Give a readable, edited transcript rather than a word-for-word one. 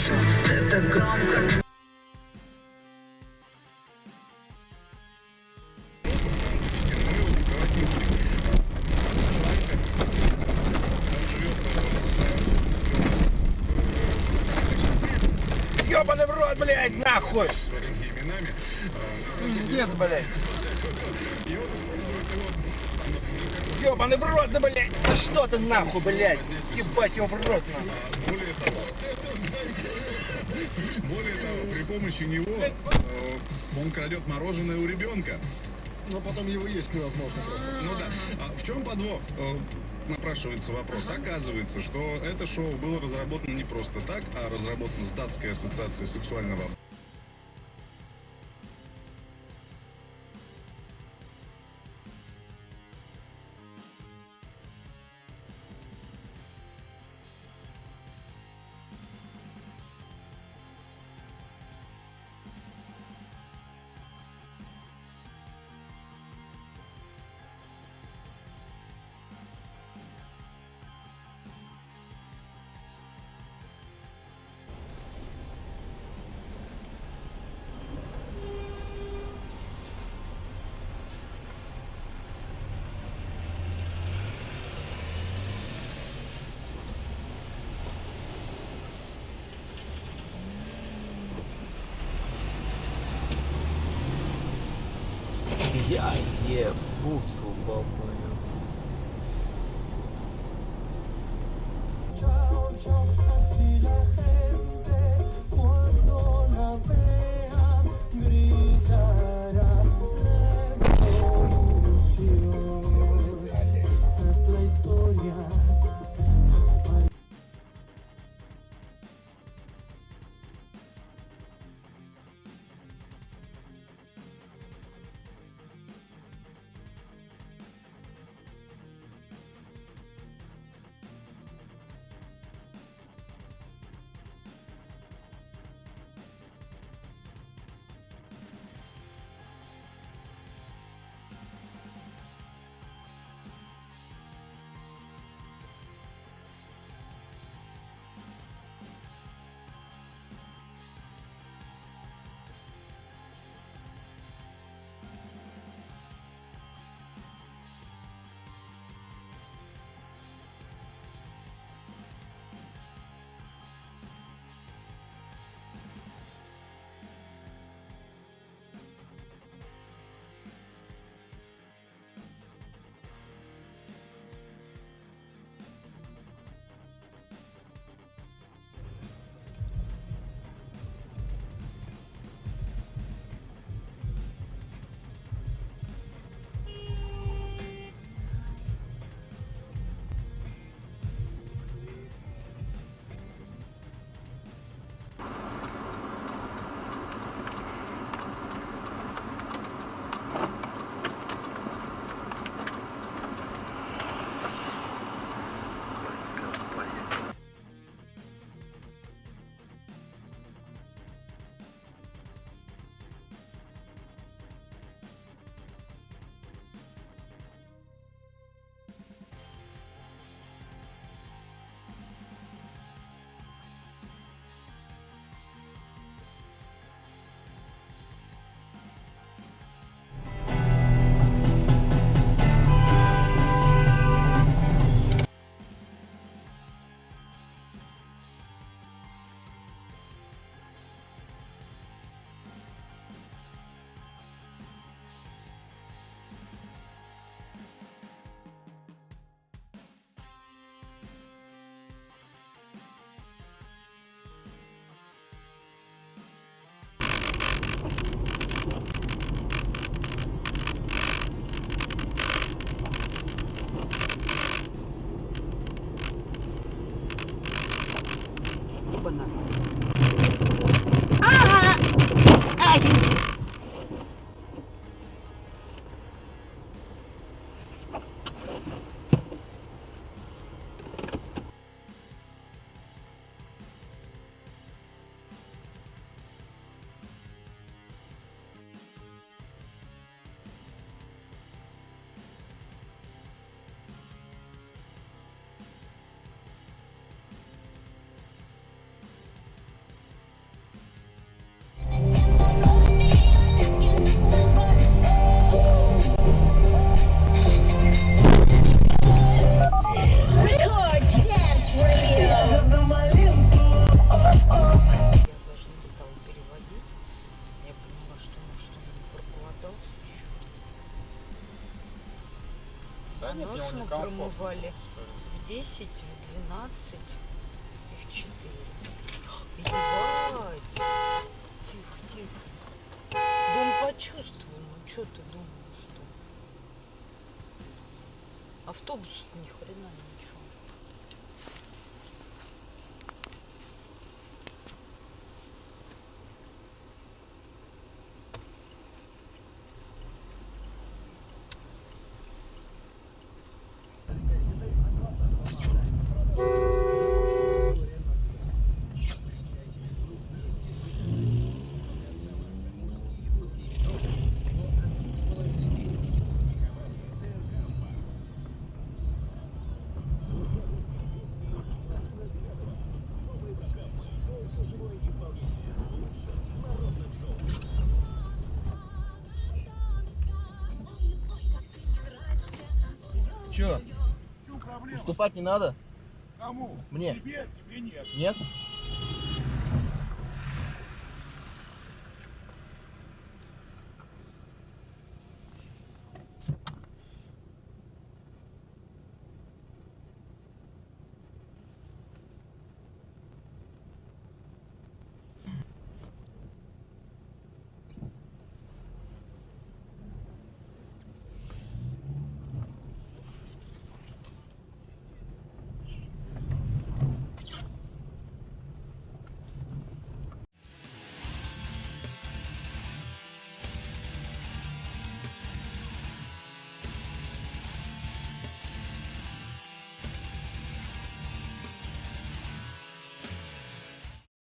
слышу, ты так громко. Ёбаный в рот, блядь, нахуй! Пиздец, блядь! Ёбаный в рот, да, блядь! Да что ты нахуй, блядь! Ебать его в рот, нахуй! Более того, при помощи него он крадет мороженое у ребенка. Но потом его есть невозможно просто. Ну да. А в чем подвох? Напрашивается вопрос. Оказывается, что это шоу было разработано не просто так, а разработано с Датской ассоциацией сексуального Я ебу твою мою. Ciao, ciao, así la gente cuando la vea gritará revolución. Esta es la historia. Да нет, Нос ему мы некомфортно. промывали в 10, в 12 и в 4. Ебать! Тихо, тихо. Да он почувствовал, ну что ты думаешь, что? Автобус ни хрена ничего. Чё? Уступать не надо? Кому? Мне. Тебе, тебе нет. Нет?